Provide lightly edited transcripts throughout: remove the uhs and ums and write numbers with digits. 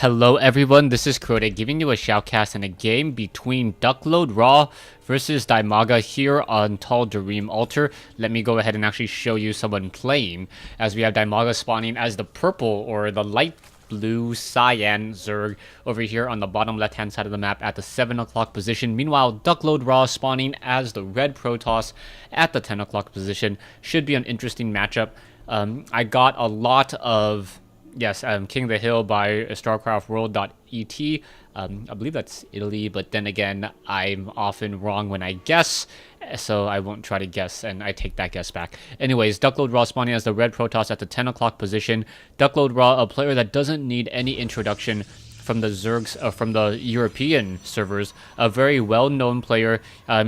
Hello everyone, this is KenZy giving you a shoutcast in a game between DuckloadRa versus DIMAGA here on Dream Altar. Let me go ahead and actually show you someone playing, as we have DIMAGA spawning as the purple or the light blue cyan Zerg over here on the bottom left hand side of the map at the 7 o'clock position. Meanwhile, DuckloadRa spawning as the red Protoss at the 10 o'clock position. Should be an interesting matchup. I got a lot of... Yes, King the Hill by Starcraft World.et. I believe that's Italy, but then again, I'm often wrong when I guess, so I won't try to guess, and I take that guess back. Anyways, DuckloadRa spawning as the red Protoss at the 10 o'clock position. DuckloadRa, a player that doesn't need any introduction from the Zergs, from the European servers, a very well-known player.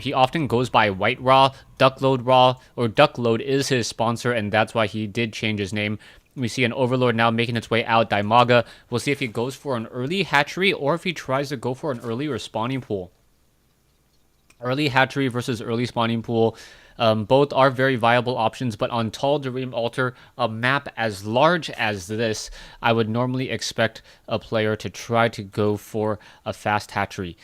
He often goes by WhiteRa, DuckloadRa, or Duckload is his sponsor, and that's why he did change his name. We see an Overlord now making its way out, DIMAGA. We'll see if he goes for an early hatchery or if he tries to go for an early or spawning pool. Early hatchery versus early spawning pool. Both are very viable options, but on Dream Altar, a map as large as this, I would normally expect a player to try to go for a fast hatchery.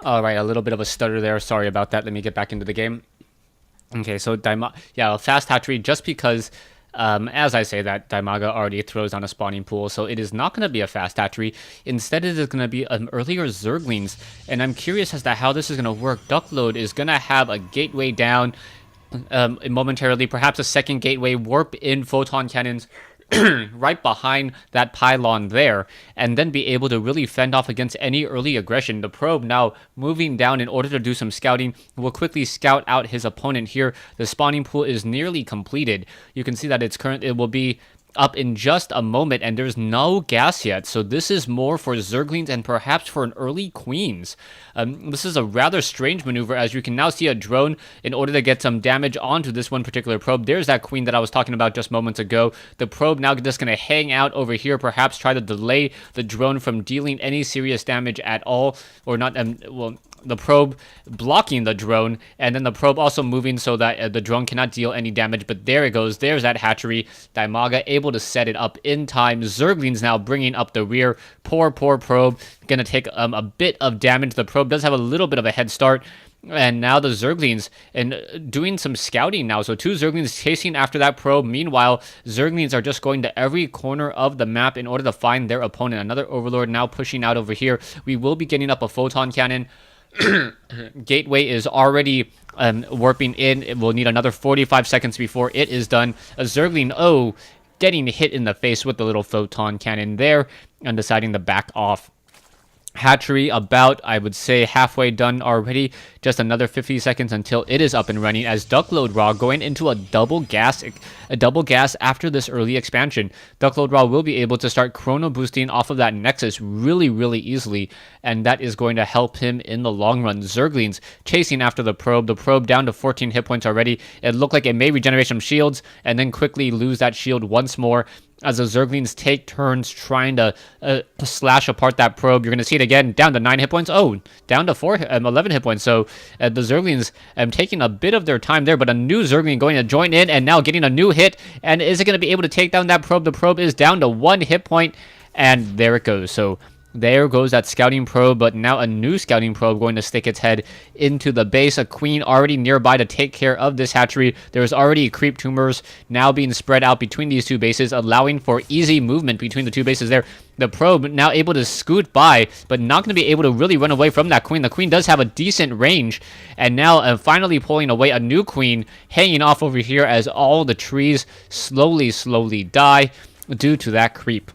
Alright, a little bit of a stutter there. Sorry about that. Let me get back into the game. Okay, so a fast hatchery, just because, as I say that, DIMAGA already throws on a spawning pool, so it is not going to be a fast hatchery. Instead, it is going to be an earlier Zerglings, and I'm curious as to how this is going to work. Duckload is going to have a gateway down momentarily, perhaps a second gateway, warp in photon cannons right behind that pylon there, and then be able to really fend off against any early aggression. The probe now moving down in order to do some scouting will quickly scout out his opponent here. The spawning pool is nearly completed. You can see that it will be up in just a moment, and there's no gas yet, so this is more for Zerglings and perhaps for an early Queens. This is a rather strange maneuver, as you can now see a drone in order to get some damage onto this one particular probe. There's that Queen that I was talking about just moments ago. The probe now just going to hang out over here, perhaps try to delay the drone from dealing any serious damage at all, or not, the probe blocking the drone, and then the probe also moving so that the drone cannot deal any damage. But there it goes. There's that hatchery. DIMAGA able to set it up in time. Zerglings now bringing up the rear. Poor probe. Gonna take a bit of damage. The probe does have a little bit of a head start. And now the Zerglings and doing some scouting now. So two Zerglings chasing after that probe. Meanwhile, Zerglings are just going to every corner of the map in order to find their opponent. Another Overlord now pushing out over here. We will be getting up a photon cannon. Gateway is already warping in. It will need another 45 seconds before it is done. A Zergling, getting hit in the face with the little photon cannon there and deciding to back off. Hatchery about, I would say, halfway done already. Just another 50 seconds until it is up and running, as DuckloadRa going into a double gas after this early expansion. DuckloadRa will be able to start chrono boosting off of that Nexus really easily, and that is going to help him in the long run. Zerglings chasing after the probe down to 14 hit points already. It looked like it may regenerate some shields and then quickly lose that shield once more, as the Zerglings take turns trying to slash apart that probe. You're going to see it again, down to 9 hit points. Down to 11 hit points. So the Zerglings taking a bit of their time there, but a new Zergling going to join in and now getting a new hit. And is it going to be able to take down that probe? The probe is down to 1 hit point, and there it goes. So there goes that scouting probe, but now a new scouting probe going to stick its head into the base. A Queen already nearby to take care of this hatchery. There's already creep tumors now being spread out between these two bases, allowing for easy movement between the two bases there. The probe now able to scoot by, but not going to be able to really run away from that Queen. The Queen does have a decent range, and now finally pulling away a new Queen, hanging off over here as all the trees slowly die due to that creep.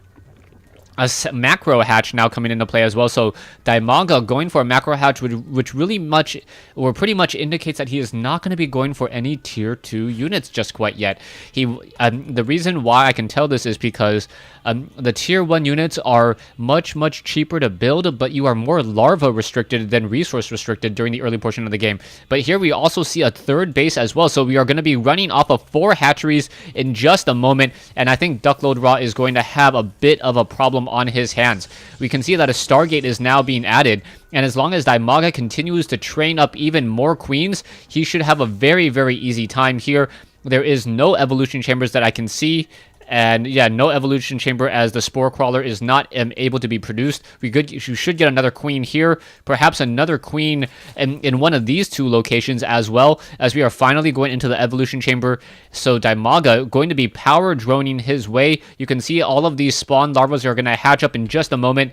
A macro hatch now coming into play as well. So DIMAGA going for a macro hatch, which pretty much indicates that he is not going to be going for any tier 2 units just quite yet. The reason why I can tell this is because the tier 1 units are much cheaper to build, but you are more larva restricted than resource restricted during the early portion of the game. But here we also see a third base as well, so we are going to be running off of 4 hatcheries in just a moment, and I think DuckloadRa is going to have a bit of a problem on his hands. We can see that a Stargate is now being added, and as long as DIMAGA continues to train up even more Queens, he should have a very easy time here. There is no evolution chambers that I can see And yeah, no evolution chamber as the spore crawler is not able to be produced. You should get another queen here, perhaps another queen in one of these two locations as well, as we are finally going into the evolution chamber. So DIMAGA going to be power droning his way. You can see all of these spawn larvas are going to hatch up in just a moment.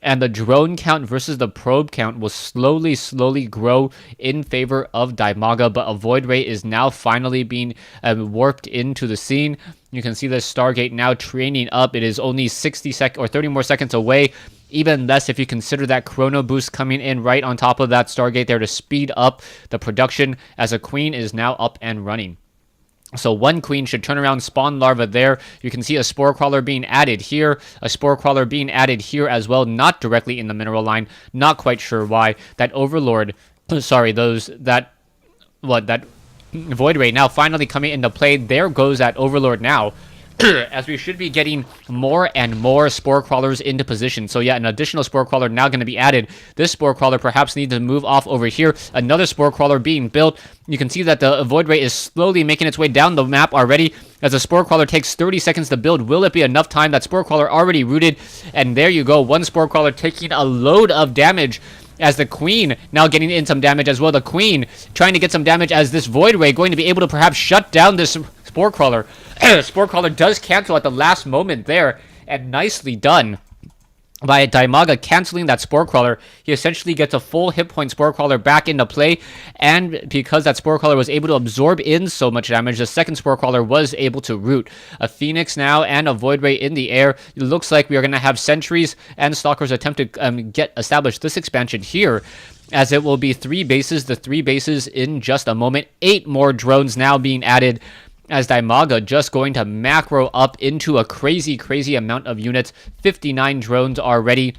And the drone count versus the probe count will slowly grow in favor of DIMAGA, but a Void Ray is now finally being warped into the scene. You can see the Stargate now training up. It is only 60 seconds or 30 more seconds away, even less if you consider that chrono boost coming in right on top of that Stargate there to speed up the production, as a queen is now up and running. So one queen should turn around, spawn larva there. You can see a spore crawler being added here, a spore crawler being added here as well, not directly in the mineral line. Not quite sure why. That overlord, sorry, that Void Ray now finally coming into play. There goes that overlord now. As we should be getting more and more spore crawlers into position. So yeah, an additional spore crawler now going to be added. This spore crawler perhaps needs to move off over here. Another spore crawler being built. You can see that the Void Ray is slowly making its way down the map already, as the spore crawler takes 30 seconds to build. Will it be enough time? That spore crawler already rooted, and there you go, one spore crawler taking a load of damage, as the queen now getting in some damage as well. The queen trying to get some damage, as this Void Ray going to be able to perhaps shut down this spore crawler. Spore crawler does cancel at the last moment there, and nicely done by DIMAGA canceling that spore crawler. He essentially gets a full hit point spore crawler back into play, and because that spore crawler was able to absorb in so much damage, the second spore crawler was able to root. A Phoenix now and a Void Ray in the air. It looks like we are going to have sentries and stalkers attempt to get established this expansion here, as it will be 3 bases, the 3 bases in just a moment. 8 more drones now being added, as DIMAGA just going to macro up into a crazy amount of units. 59 drones already.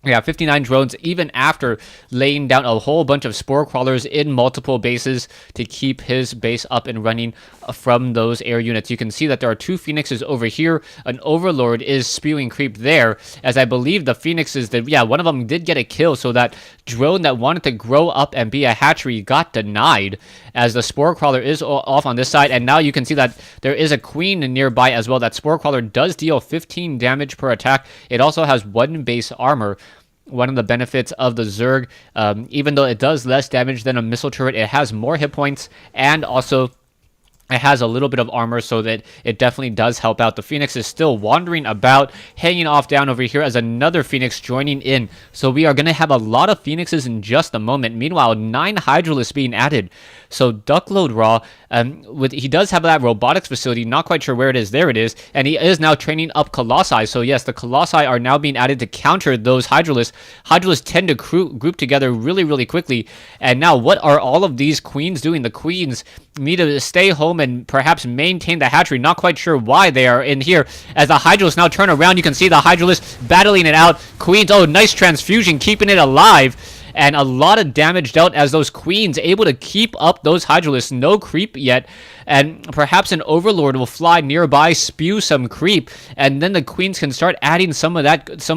Yeah, 59 drones, even after laying down a whole bunch of spore crawlers in multiple bases to keep his base up and running from those air units. You can see that there are 2 Phoenixes over here. An Overlord is spewing creep there, as I believe the Phoenixes, one of them did get a kill, so that drone that wanted to grow up and be a hatchery got denied, as the spore crawler is off on this side. And now you can see that there is a queen nearby as well. That spore crawler does deal 15 damage per attack. It also has 1 base armor. One of the benefits of the Zerg, even though it does less damage than a missile turret, it has more hit points, and also it has a little bit of armor, so that it definitely does help out. The Phoenix is still wandering about, hanging off down over here, as another Phoenix joining in. So we are going to have a lot of Phoenixes in just a moment. Meanwhile, 9 Hydralisks being added. So DuckloadRa, he does have that robotics facility, not quite sure where it is. There it is. And he is now training up Colossi. So yes, the Colossi are now being added to counter those Hydralisks. Hydralisks tend to group together really quickly. And now what are all of these queens doing? The queens need to stay home and perhaps maintain the hatchery. Not quite sure why they are in here. As the Hydralisks now turn around, you can see the Hydralisks battling it out. Queens, oh, nice transfusion, keeping it alive. And a lot of damage dealt, as those queens able to keep up those Hydralisks. No creep yet. And perhaps an Overlord will fly nearby, spew some creep, and then the queens can start adding some of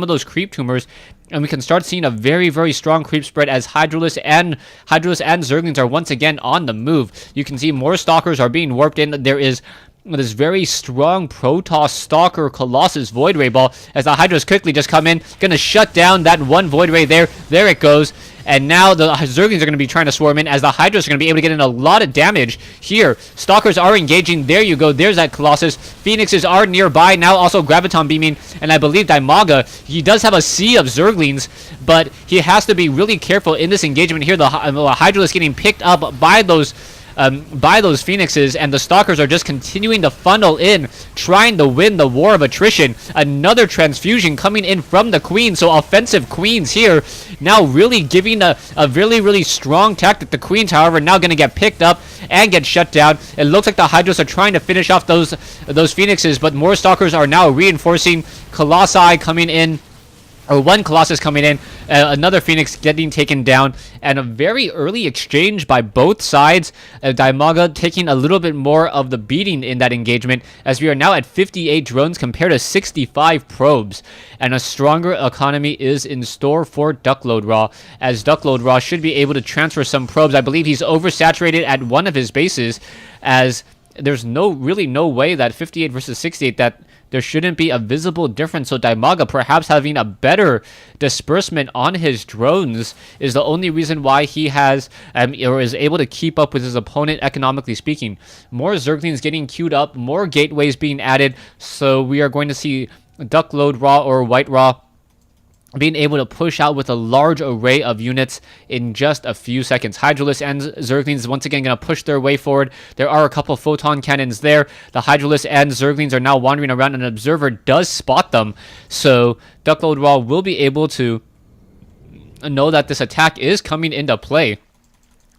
those creep tumors. And we can start seeing a very strong creep spread, as Hydralisks and Zerglings are once again on the move. You can see more Stalkers are being warped in. There is this very strong Protoss Stalker Colossus Void Ray ball, as the Hydras quickly just come in, gonna shut down that one Void Ray there. There it goes. And now the Zerglings are going to be trying to swarm in, as the Hydras are going to be able to get in a lot of damage here. Stalkers are engaging. There you go. There's that Colossus. Phoenixes are nearby. Now also Graviton beaming. And I believe DIMAGA, he does have a sea of Zerglings, but he has to be really careful in this engagement here. The Hydra is getting picked up by those Phoenixes, and the Stalkers are just continuing to funnel in, trying to win the war of attrition. Another transfusion coming in from the Queen, so offensive Queens here, now really giving a really strong tactic. The Queens, however, now going to get picked up and get shut down. It looks like the Hydras are trying to finish off those Phoenixes, but more Stalkers are now reinforcing. Colossi coming in, or one Colossus coming in, another Phoenix getting taken down, and a very early exchange by both sides. DIMAGA taking a little bit more of the beating in that engagement, as we are now at 58 drones compared to 65 probes. And a stronger economy is in store for DuckloadRa, as DuckloadRa should be able to transfer some probes. I believe he's oversaturated at one of his bases, as there's really no way that 58 versus 68 that there shouldn't be a visible difference. So DIMAGA perhaps having a better disbursement on his drones is the only reason why he has or is able to keep up with his opponent economically speaking. More Zerglings getting queued up, more gateways being added, so we are going to see DuckloadRa or WhiteRa being able to push out with a large array of units in just a few seconds. Hydralisk and Zerglings once again going to push their way forward. There are a couple photon cannons there. The Hydralisk and Zerglings are now wandering around, and an observer does spot them. So DuckloadRa will be able to know that this attack is coming into play.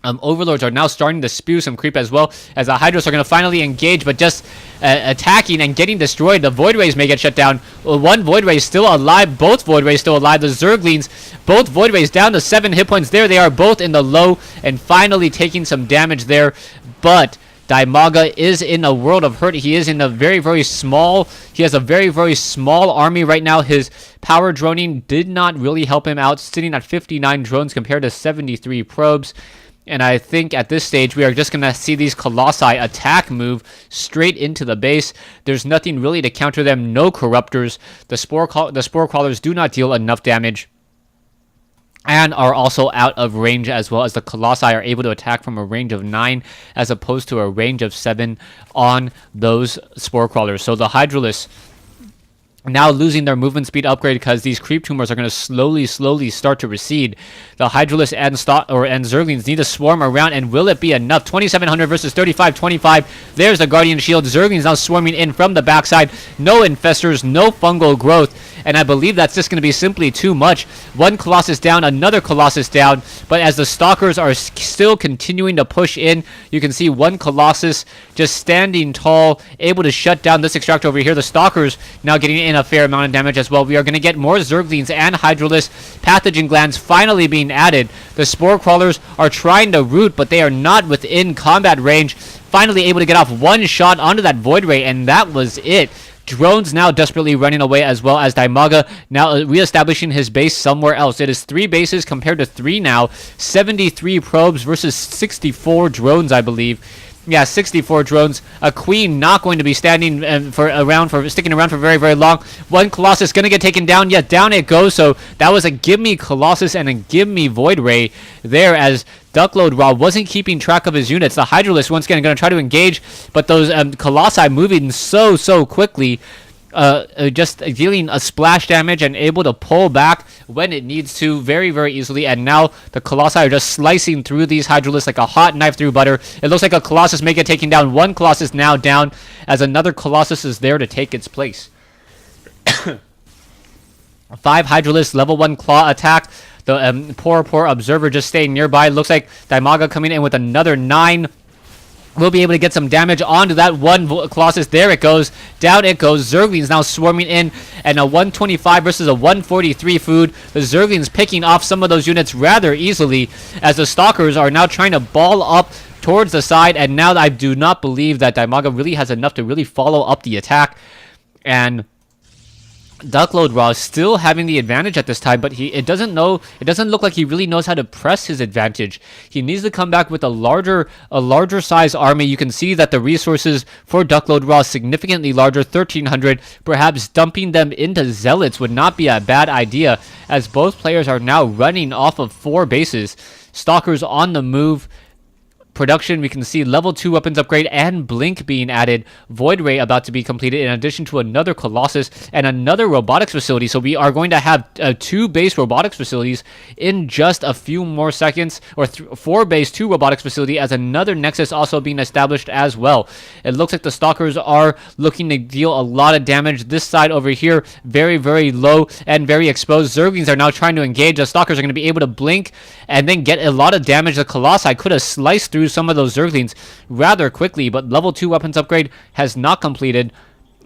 Overlords are now starting to spew some creep as well, as the Hydras are going to finally engage, but just attacking and getting destroyed. The Void Rays may get shut down. One Void Ray still alive, both Void Rays still alive. The Zerglings, both Void Rays down to 7 hit points. There they are, both in the low, and finally taking some damage there. But DIMAGA is in a world of hurt. He is in a very, very small... He has a very, very small army right now. His power droning did not really help him out, sitting at 59 drones compared to 73 probes. And I think at this stage, we are just going to see these Colossi attack move straight into the base. There's nothing really to counter them. No Corruptors. The Spore Crawlers do not deal enough damage, and are also out of range, as well as the Colossi are able to attack from a range of 9 as opposed to a range of 7 on those Spore Crawlers. So the Hydralisk now losing their movement speed upgrade because these creep tumors are going to slowly start to recede. The Hydralisk and Zerglings need to swarm around, and will it be enough? 2700 versus 3525. There's the Guardian Shield. Zerglings now swarming in from the backside. No infestors, no fungal growth, and I believe that's just going to be simply too much. One Colossus down, another Colossus down, but as the Stalkers are still continuing to push in, you can see one Colossus just standing tall, able to shut down this extractor over here. The Stalkers now getting in a fair amount of damage as well. We are going to get more Zerglings and Hydralisk. Pathogen Glands finally being added. The Spore Crawlers are trying to root, but they are not within combat range. Finally able to get off one shot onto that Void Ray, and that was it. Drones now desperately running away, as well as DIMAGA now reestablishing his base somewhere else. It is 3 bases compared to 3 now. 73 probes versus 64 drones, I believe. Yeah, 64 drones. A Queen not going to be standing sticking around for very, very long. One Colossus going to get taken down. Yeah, down it goes. So that was a gimme Colossus and a gimme Void Ray there, as DuckloadRa wasn't keeping track of his units. The Hydralisk once again going to try to engage, but those Colossi moving so quickly, just dealing a splash damage and able to pull back when it needs to very, very easily. And now the Colossi are just slicing through these Hydralisks like a hot knife through butter. It looks like a Colossus may get taken down. One Colossus now down, as another Colossus is there to take its place. 5 Hydralisks, level 1 claw attack. The poor Observer just staying nearby. Looks like DIMAGA coming in with another 9. We'll be able to get some damage onto that one Colossus. There it goes. Down it goes. Zerglings now swarming in, and a 125 versus a 143 food. The Zerglings picking off some of those units rather easily, as the Stalkers are now trying to ball up towards the side. And now I do not believe that DIMAGA really has enough to really follow up the attack. And DuckloadRa still having the advantage at this time, but it doesn't look like he really knows how to press his advantage. He needs to come back with a larger size army. You can see that the resources for DuckloadRa significantly larger, 1300. Perhaps dumping them into Zealots would not be a bad idea, as both players are now running off of 4 bases. Stalkers on the move. Production, we can see level 2 weapons upgrade and Blink being added. Void Ray about to be completed, in addition to another Colossus and another robotics facility. So we are going to have 2 base robotics facilities in just a few more seconds, or 4 base 2 robotics facility, as another Nexus also being established as well. It looks like the Stalkers are looking to deal a lot of damage. This side over here, very, very low and very exposed. Zerglings are now trying to engage. The Stalkers are going to be able to blink and then get a lot of damage. The Colossi could have sliced through some of those Zerglings rather quickly, but level 2 weapons upgrade has not completed,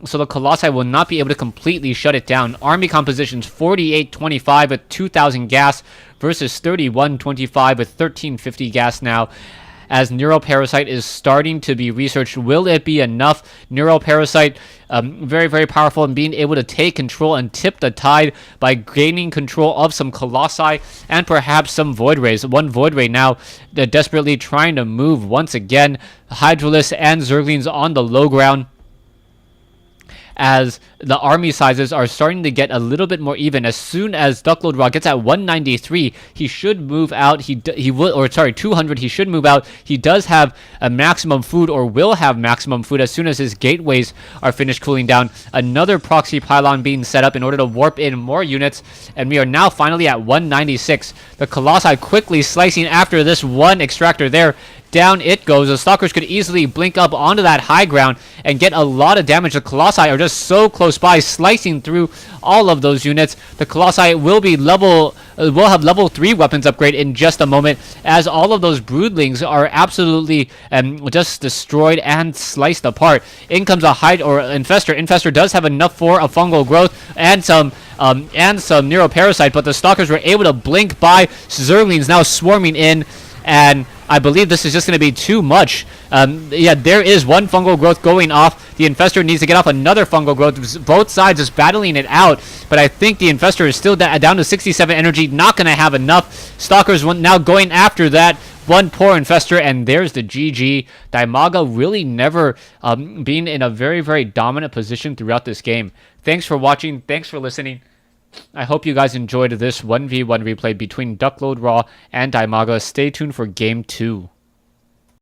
so the Colossi will not be able to completely shut it down. Army compositions 4825 with 2000 gas versus 3125 with 1350 gas now, as NeuroParasite is starting to be researched. Will it be enough? NeuroParasite, very, very powerful in being able to take control and tip the tide by gaining control of some Colossi and perhaps some Void Rays. One Void Ray now desperately trying to move once again. Hydralisk and Zerglings on the low ground, as the army sizes are starting to get a little bit more even. As soon as DuckloadRa gets at 193, he should move out. He will, or sorry, 200. He should move out. He does have a maximum food, or will have maximum food as soon as his gateways are finished cooling down. Another proxy pylon being set up in order to warp in more units, and we are now finally at 196. The Colossi quickly slicing after this one extractor there. Down it goes. The Stalkers could easily blink up onto that high ground and get a lot of damage. The Colossi are just so close by, slicing through all of those units. The Colossi will be will have level 3 weapons upgrade in just a moment, as all of those Broodlings are absolutely just destroyed and sliced apart. In comes a Infestor. Infestor does have enough for a fungal growth and some NeuroParasite, but the Stalkers were able to blink by. Zerglings now swarming in, and I believe this is just going to be too much. Yeah, there is one fungal growth going off. The Infestor needs to get off another fungal growth. Both sides is battling it out, but I think the Infestor is still down to 67 energy. Not going to have enough. Stalkers now going after that one poor Infestor, and there's the GG. DIMAGA really never being in a very, very dominant position throughout this game. Thanks for watching. Thanks for listening. I hope you guys enjoyed this 1v1 replay between DuckloadRa and DIMAGA. Stay tuned for Game 2.